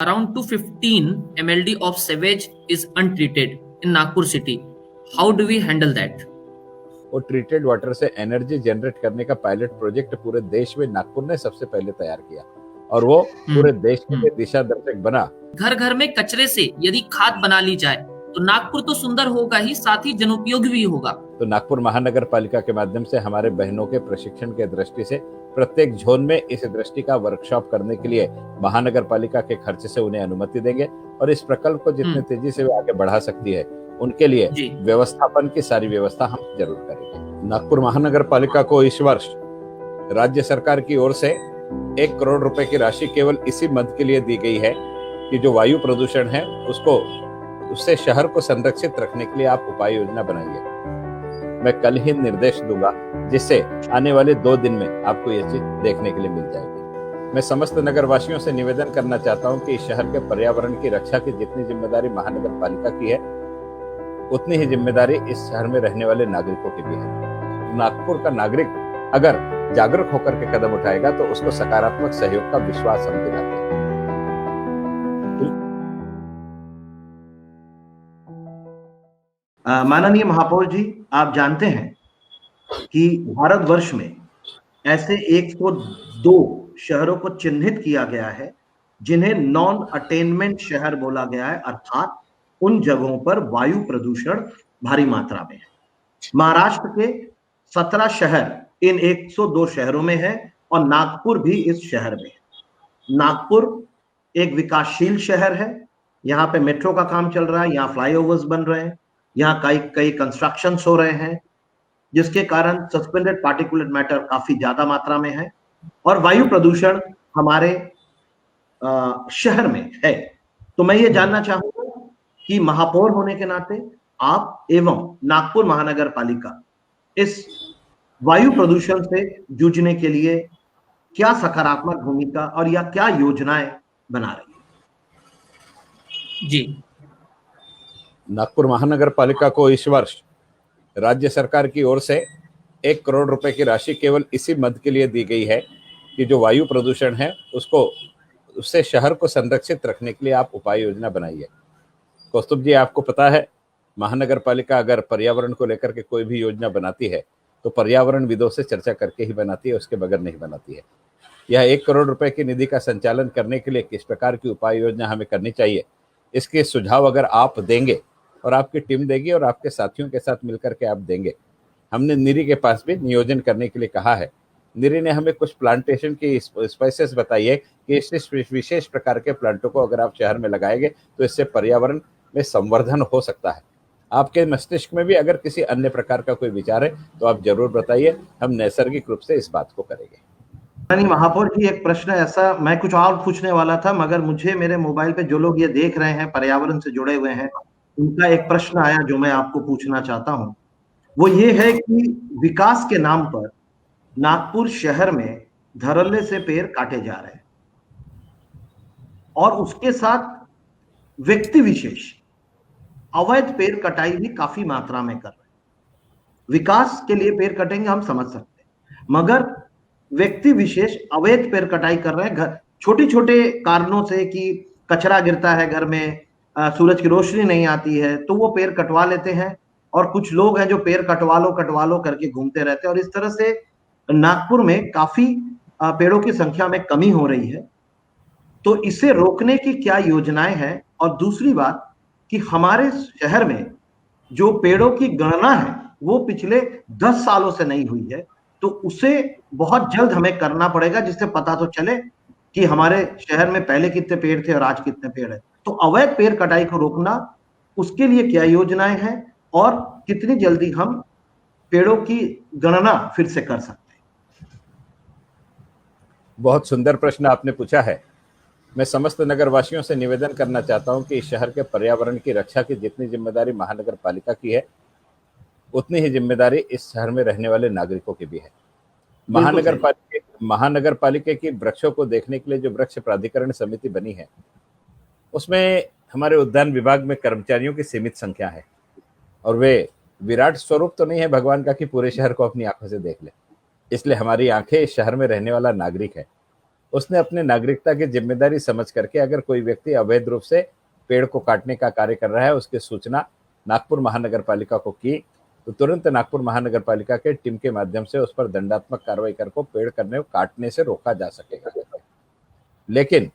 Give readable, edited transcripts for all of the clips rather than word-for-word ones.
Around 215 mld of sewage is untreated in Nagpur city. How do we handle that? वो treated water से energy generate करने का pilot project पूरे देश में नागपुर ने सबसे पहले तैयार किया और वो पूरे देश के लिए दिशा दर्शक बना। घर घर में कचरे से यदि खाद बना ली जाए तो नागपुर तो सुंदर होगा ही, साथ ही जनोपयोगी भी होगा। तो नागपुर महानगर पालिका के माध्यम से हमारे बहनों के प्रशिक्षण के दृष्टि से प्रत्येक जोन में इस दृष्टि का वर्कशॉप करने के लिए महानगर पालिका के खर्च से उन्हें अनुमति देंगे और इस प्रकल्प को जितने तेजी से आगे बढ़ा सकती है उनके लिए व्यवस्थापन की सारी व्यवस्था हम जरूर करेंगे। नागपुर महानगर पालिका को इस वर्ष राज्य सरकार की ओर से 1 करोड़ रुपए की राशि केवल इसी मद के लिए दी गई है कि जो वायु प्रदूषण है उससे शहर को संरक्षित रखने के लिए आप उपाय योजना बनाइए। मैं कल ही निर्देश दूंगा जिससे आने वाले 2 दिन में आपको ये चीज देखने के लिए मिल जाएगी। मैं समस्त नगर वासियों से निवेदन करना चाहता हूं कि इस शहर के पर्यावरण की रक्षा की जितनी जिम्मेदारी महानगर पालिका की है उतनी ही जिम्मेदारी इस शहर में रहने वाले नागरिकों की भी है। नागपुर का नागरिक अगर जागरूक होकर के कदम उठाएगा तो उसको सकारात्मक सहयोग का विश्वास हम दिलाते हैं। माननीय महापौर जी, आप जानते हैं कि भारतवर्ष में ऐसे 102 शहरों को चिन्हित किया गया है जिन्हें नॉन अटेनमेंट शहर बोला गया है, अर्थात उन जगहों पर वायु प्रदूषण भारी मात्रा में है। महाराष्ट्र के 17 शहर इन 102 शहरों में है और नागपुर भी इस शहर में है। नागपुर एक विकासशील शहर है, यहाँ पे मेट्रो का काम चल रहा है, यहाँ फ्लाईओवर्स बन रहे हैं, यहाँ कई कंस्ट्रक्शंस हो रहे हैं जिसके कारण सस्पेंडेड पार्टिकुलेट मैटर काफी ज्यादा मात्रा में है और वायु प्रदूषण हमारे शहर में है। तो मैं ये जानना चाहूंगा कि महापौर होने के नाते आप एवं नागपुर महानगर पालिका इस वायु प्रदूषण से जूझने के लिए क्या सकारात्मक भूमिका और या क्या योजनाएं बना रही है? जी, नागपुर महानगर पालिका को इस वर्ष राज्य सरकार की ओर से 1 करोड़ रुपए की राशि केवल इसी मद के लिए दी गई है कि जो वायु प्रदूषण है उससे शहर को संरक्षित रखने के लिए आप उपाय योजना बनाइए। कौस्तुभ जी, आपको पता है महानगर पालिका अगर पर्यावरण को लेकर के कोई भी योजना बनाती है तो पर्यावरण विदों से चर्चा करके ही बनाती है, उसके बगैर नहीं बनाती है। यह 1 करोड़ रुपए की निधि का संचालन करने के लिए किस प्रकार की उपाय योजना हमें करनी चाहिए, इसके सुझाव अगर आप देंगे और आपकी टीम देगी और आपके साथियों के साथ मिलकर के आप देंगे। हमने निरी के पास भी नियोजन करने के लिए कहा है। निरी ने हमें कुछ प्लांटेशन की स्पाइसेस बताई है कि इस विशेष प्रकार के प्लांटों को अगर आप शहर में लगाएंगे तो इससे पर्यावरण में संवर्धन हो सकता है। आपके मस्तिष्क में भी अगर किसी अन्य प्रकार का कोई विचार है तो आप जरूर बताइए, हम नैसर्गिक रूप से इस बात को करेंगे। महापौर जी, एक प्रश्न ऐसा मैं कुछ और पूछने वाला था मगर मुझे मेरे मोबाइल पे जो लोग ये देख रहे हैं पर्यावरण से जुड़े हुए हैं उनका एक प्रश्न आया जो मैं आपको पूछना चाहता हूं। वो ये है कि विकास के नाम पर नागपुर शहर में धड़ल्ले से पेड़ काटे जा रहे हैं और उसके साथ व्यक्ति विशेष अवैध पेड़ कटाई भी काफी मात्रा में कर रहे हैं। विकास के लिए पेड़ कटेंगे हम समझ सकते हैं मगर व्यक्ति विशेष अवैध पेड़ कटाई कर रहे हैं घर छोटे छोटे कारणों से कि कचरा गिरता है घर में, सूरज की रोशनी नहीं आती है तो वो पेड़ कटवा लेते हैं और कुछ लोग हैं जो पेड़ कटवा लो करके घूमते रहते हैं और इस तरह से नागपुर में काफी पेड़ों की संख्या में कमी हो रही है। तो इसे रोकने की क्या योजनाएं हैं? और दूसरी बात कि हमारे शहर में जो पेड़ों की गणना है वो पिछले 10 सालों से नहीं हुई है तो उसे बहुत जल्द हमें करना पड़ेगा जिससे पता तो चले कि हमारे शहर में पहले कितने पेड़ थे और आज कितने पेड़ है। तो अवैध पेड़ कटाई को रोकना, उसके लिए क्या योजनाएं हैं और कितनी जल्दी हम पेड़ों की गणना फिर से कर सकते हैं? बहुत सुंदर प्रश्न आपने पूछा है। मैं समस्त नगर वासियों से निवेदन करना चाहता हूं कि इस शहर के पर्यावरण की रक्षा की जितनी जिम्मेदारी महानगर पालिका की है उतनी ही जिम्मेदारी इस शहर में रहने वाले नागरिकों की भी है। महानगर पालिका की वृक्षों को देखने के लिए जो वृक्ष प्राधिकरण समिति बनी है उसमें हमारे उद्यान विभाग में कर्मचारियों की सीमित संख्या है और वे विराट स्वरूप तो नहीं है भगवान का कि पूरे शहर को अपनी आंखों से देख ले। इसलिए हमारी आंखें इस शहर में रहने वाला नागरिक है उसने अपने नागरिकता की जिम्मेदारी समझ करके अगर कोई व्यक्ति अवैध रूप से पेड़ को काटने का कार्य कर रहा है, उसकी सूचना नागपुर महानगर पालिका को की, तो तुरंत नागपुर महानगर पालिका के टीम के माध्यम से उस पर दंडात्मक कार्रवाई कर को पेड़ करने काटने से रोका जा सकेगा। लेकिन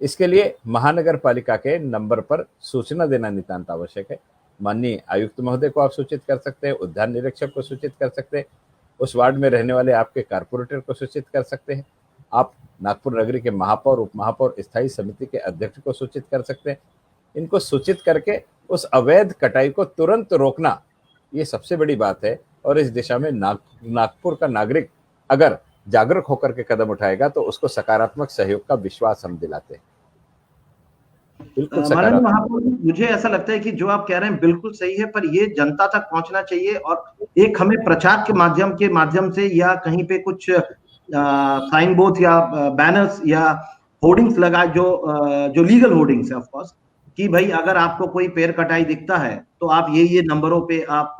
इसके लिए महानगर पालिका के नंबर पर सूचना देना नितांत आवश्यक है। माननीय आयुक्त महोदय को आप सूचित कर सकते हैं, उद्यान निरीक्षक को सूचित कर सकते हैं, उस वार्ड में रहने वाले आपके कारपोरेटर को सूचित कर सकते हैं, आप नागपुर नगरी के महापौर, उप महापौर, स्थायी समिति के अध्यक्ष को सूचित कर सकते हैं। इनको सूचित करके उस अवैध कटाई को तुरंत रोकना, ये सबसे बड़ी बात है। और इस दिशा में नागपुर का नागरिक अगर जागरूक होकर के कदम उठाएगा तो उसको सकारात्मक सहयोग का विश्वास हम दिलाते हैं। बिल्कुल माननीय सकारात्मक। महापौर, मुझे ऐसा लगता है कि जो आप कह रहे हैं बिल्कुल सही है, पर ये जनता तक पहुंचना चाहिए और एक हमें प्रचार के माध्यम से या कहीं पे कुछ साइन बोर्ड या बैनर्स या होर्डिंग्स लगा, जो लीगल होर्डिंग्स है ऑफ कोर्स, कि भाई अगर आपको कोई पेड़ कटाई दिखता है तो आप ये नंबरों पे आप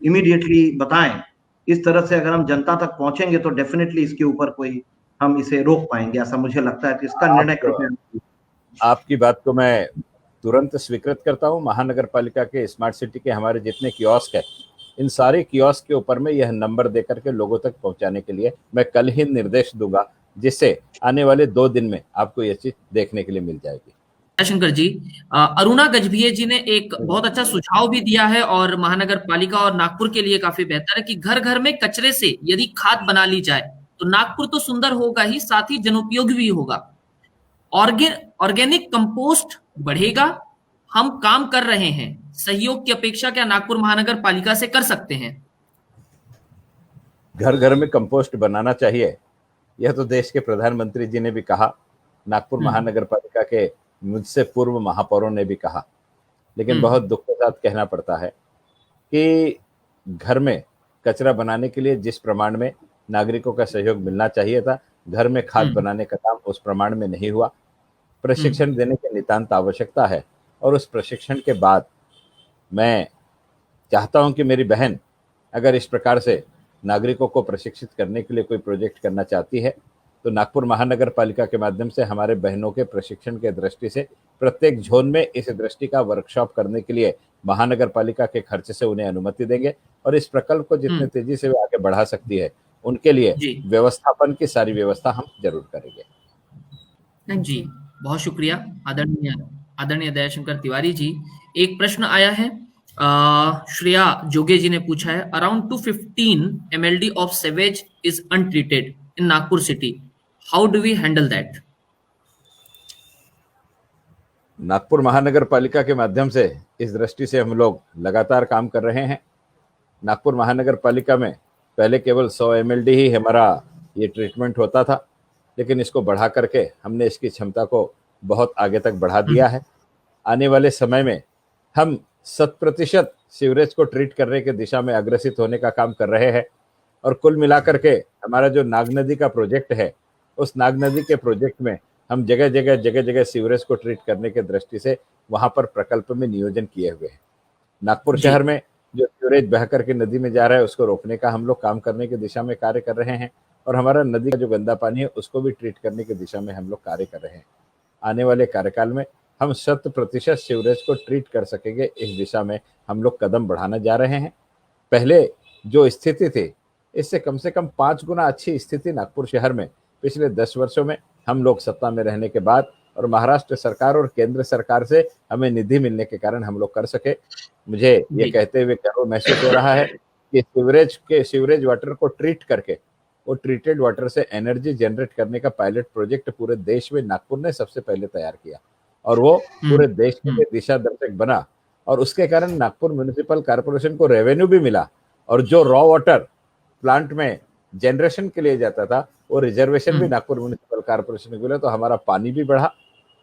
इमीडिएटली बताएं। इस तरह से अगर हम जनता तक पहुंचेंगे तो डेफिनेटली इसके ऊपर कोई हम इसे रोक पाएंगे, ऐसा मुझे लगता है। तो इसका निर्णय कृपया। आपकी बात को मैं तुरंत स्वीकृत करता हूं। महानगर पालिका के स्मार्ट सिटी के हमारे जितने कियोस्क है, इन सारे कियोस्क के ऊपर में यह नंबर देकर के लोगों तक पहुंचाने के लिए मैं कल ही निर्देश दूंगा, जिससे आने वाले 2 दिन में आपको यह चीज देखने के लिए मिल जाएगी। शंकर जी, अरुणा गजभिये जी ने एक बहुत अच्छा सुझाव भी दिया है और महानगर पालिका और नागपुर के लिए काफी बेहतर है कि घर घर में कचरे से यदि खाद बना ली जाए तो नागपुर तो सुंदर होगा ही, साथ ही जनोपयोगी भी होगा। ऑर्गेनिक कंपोस्ट बढ़ेगा। हम काम कर रहे हैं, सहयोग की अपेक्षा क्या नागपुर महानगर पालिका से कर सकते हैं? घर घर में कंपोस्ट बनाना चाहिए, यह तो देश के प्रधानमंत्री जी ने भी कहा, नागपुर महानगर पालिका के मुझसे पूर्व महापौरों ने भी कहा। लेकिन बहुत दुख के साथ कहना पड़ता है कि घर में कचरा बनाने के लिए जिस प्रमाण में नागरिकों का सहयोग मिलना चाहिए था, घर में खाद बनाने का काम उस प्रमाण में नहीं हुआ। प्रशिक्षण देने की नितांत आवश्यकता है और उस प्रशिक्षण के बाद मैं चाहता हूं कि मेरी बहन अगर इस प्रकार से नागरिकों को प्रशिक्षित करने के लिए कोई प्रोजेक्ट करना चाहती है तो नागपुर महानगर पालिका के माध्यम से हमारे बहनों के प्रशिक्षण के दृष्टि से प्रत्येक जोन में इस दृष्टि का वर्कशॉप करने के लिए महानगर पालिका के खर्च से उन्हें अनुमति देंगे और इस प्रकल्प को जितने तेजी से आगे बढ़ा सकती है उनके लिए व्यवस्थापन की सारी व्यवस्था हम जरूर करेंगे। जी, बहुत शुक्रिया आदरणीय दयाशंकर तिवारी जी। एक प्रश्न आया है, श्रेया जोगे जी ने पूछा है, around 215 MLD of sewage is untreated in Nagpur city, how do we handle that? Nagpur महानगर पालिका के माध्यम से इस दृष्टि से हम लोग लगातार काम कर रहे हैं। नागपुर महानगर पालिका में पहले केवल 100 MLD ही हमारा ये ट्रीटमेंट होता था, लेकिन इसको बढ़ा करके हमने इसकी क्षमता को बहुत आगे तक बढ़ा दिया है। आने वाले समय में हम 100% सीवरेज को ट्रीट करने के दिशा में अग्रसित होने का काम कर रहे हैं और कुल मिलाकर के हमारा जो नाग नदी का प्रोजेक्ट है, उस नाग नदी के प्रोजेक्ट में हम जगह जगह सीवरेज को ट्रीट करने के दृष्टि से वहां पर प्रकल्प में नियोजन किए हुए हैं। नागपुर शहर में जो सीवरेज बह करके नदी में जा रहा है उसको रोकने का हम लोग काम करने की दिशा में कार्य कर रहे हैं और हमारा नदी का जो गंदा पानी है उसको भी ट्रीट करने की दिशा में हम लोग कार्य कर रहे हैं। आने वाले कार्यकाल में हम 100% सीवरेज को ट्रीट कर सकेंगे, इस दिशा में हम लोग कदम बढ़ाने जा रहे हैं। पहले जो स्थिति थी इससे कम से कम 5 गुना अच्छी स्थिति नागपुर शहर में पिछले 10 वर्षों में हम लोग सत्ता में रहने के बाद और महाराष्ट्र सरकार और केंद्र सरकार से हमें निधि मिलने के कारण हम लोग कर सके। मुझे ये कहते हुए गर्व महसूस हो रहा है कि सीवरेज वाटर को ट्रीट करके वो ट्रीटेड वाटर से एनर्जी जनरेट करने का पायलट प्रोजेक्ट पूरे देश में नागपुर ने सबसे पहले तैयार किया और वो पूरे देश के लिए दिशा दर्शक बना और उसके कारण नागपुर म्युनिसिपल कॉर्पोरेशन को रेवेन्यू भी मिला और जो रॉ वाटर प्लांट में जनरेशन के लिए जाता था वो रिजर्वेशन भी नागपुर म्युनिसिपल कॉर्पोरेशन को मिला। तो हमारा पानी भी बढ़ा,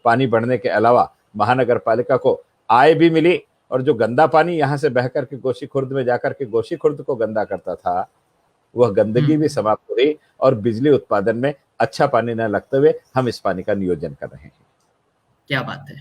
पानी बढ़ने के अलावा महानगर पालिका को आय भी मिली और जो गंदा पानी यहाँ से बह करके गोशी खुर्द में जाकर के गोशी खुर्द को गंदा करता था वह गंदगी भी समाप्त हुई और बिजली उत्पादन में अच्छा पानी न लगते हुए हम इस पानी का नियोजन कर रहे हैं। क्या बात है।